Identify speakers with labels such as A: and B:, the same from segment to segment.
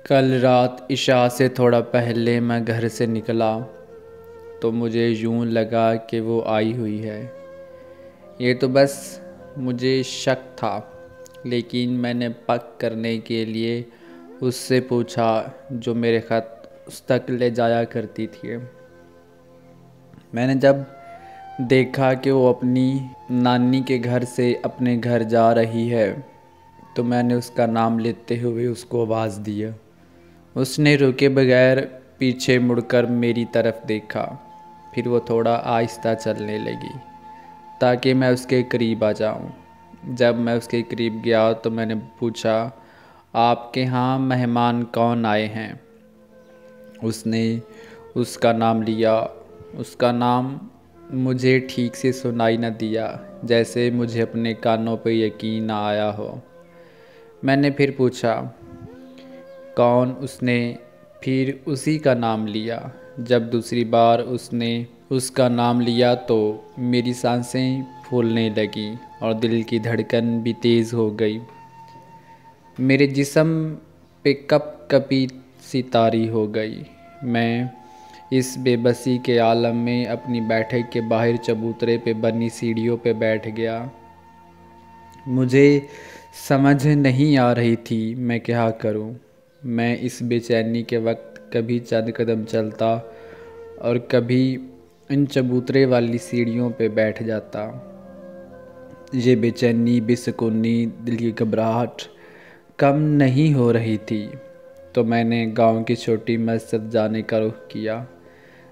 A: کل رات عشاء سے تھوڑا پہلے میں گھر سے نکلا تو مجھے یوں لگا کہ وہ آئی ہوئی ہے۔ یہ تو بس مجھے شک تھا، لیکن میں نے پک کرنے کے لیے اس سے پوچھا جو میرے خط اس تک لے جایا کرتی تھی۔ میں نے جب دیکھا کہ وہ اپنی نانی کے گھر سے اپنے گھر جا رہی ہے تو میں نے اس کا نام لیتے ہوئے اس کو آواز دی۔ اس نے رکے بغیر پیچھے مڑ کر میری طرف دیکھا، پھر وہ تھوڑا آہستہ چلنے لگی تاکہ میں اس کے قریب آ جاؤں۔ جب میں اس کے قریب گیا تو میں نے پوچھا، آپ کے ہاں مہمان کون آئے ہیں؟ اس نے اس کا نام لیا۔ اس کا نام مجھے ٹھیک سے سنائی نہ دیا، جیسے مجھے اپنے کانوں پہ یقین نہ آیا ہو۔ میں نے پھر پوچھا، کون؟ اس نے پھر اسی کا نام لیا۔ جب دوسری بار اس نے اس کا نام لیا تو میری سانسیں پھولنے لگیں اور دل کی دھڑکن بھی تیز ہو گئی۔ میرے جسم پہ کپ کپی سی طاری ہو گئی۔ میں اس بے بسی کے عالم میں اپنی بیٹھک کے باہر چبوترے پہ بنی سیڑھیوں پہ بیٹھ گیا۔ مجھے سمجھ نہیں آ رہی تھی میں کیا کروں۔ میں اس بے چینی کے وقت کبھی چند قدم چلتا اور کبھی ان چبوترے والی سیڑھیوں پہ بیٹھ جاتا۔ یہ بے چینی، بے سکونی، دل کی گھبراہٹ کم نہیں ہو رہی تھی تو میں نے گاؤں کی چھوٹی مسجد جانے کا رخ کیا۔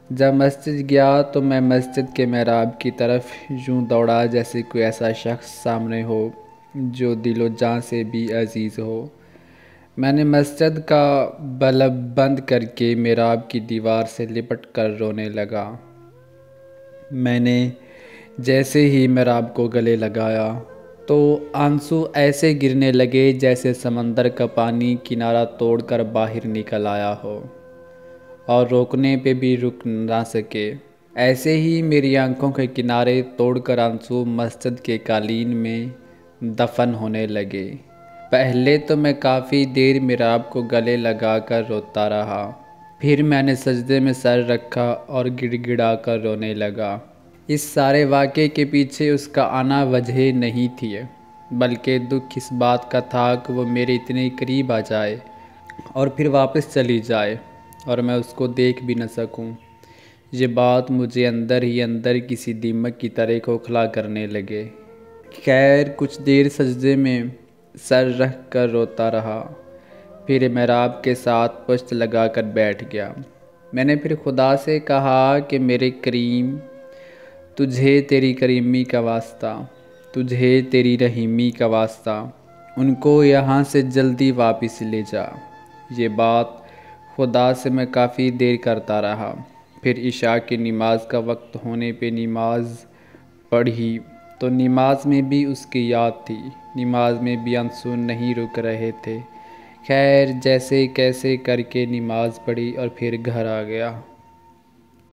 A: جب مسجد گیا تو میں مسجد کے محراب کی طرف یوں دوڑا جیسے کوئی ایسا شخص سامنے ہو جو دل و جان سے بھی عزیز ہو۔ میں نے مسجد کا بلب بند کر کے محراب کی دیوار سے لپٹ کر رونے لگا۔ میں نے جیسے ہی محراب کو گلے لگایا تو آنسو ایسے گرنے لگے جیسے سمندر کا پانی کنارہ توڑ کر باہر نکل آیا ہو اور روکنے پہ بھی رک نہ سکے۔ ایسے ہی میری آنکھوں کے کنارے توڑ کر آنسو مسجد کے قالین میں دفن ہونے لگے۔ پہلے تو میں کافی دیر محراب کو گلے لگا کر روتا رہا، پھر میں نے سجدے میں سر رکھا اور گڑ گڑا کر رونے لگا۔ اس سارے واقعے کے پیچھے اس کا آنا وجہ نہیں تھی، بلکہ دکھ اس بات کا تھا کہ وہ میرے اتنے قریب آ جائے اور پھر واپس چلی جائے اور میں اس کو دیکھ بھی نہ سکوں۔ یہ بات مجھے اندر ہی اندر کسی دیمک کی طرح کھوکھلا کرنے لگے۔ خیر کچھ دیر سجدے میں سر رکھ کر روتا رہا، پھر محراب کے ساتھ پشت لگا کر بیٹھ گیا۔ میں نے پھر خدا سے کہا کہ میرے کریم، تجھے تیری کریمی کا واسطہ، تجھے تیری رحیمی کا واسطہ، ان کو یہاں سے جلدی واپس لے جا۔ یہ بات خدا سے میں کافی دیر کرتا رہا۔ پھر عشاء کی نماز کا وقت ہونے پہ نماز پڑھی تو نماز میں بھی اس کی یاد تھی، نماز میں بھی آنسو نہیں رک رہے تھے۔ خیر جیسے کیسے کر کے نماز پڑھی اور پھر گھر آ گیا۔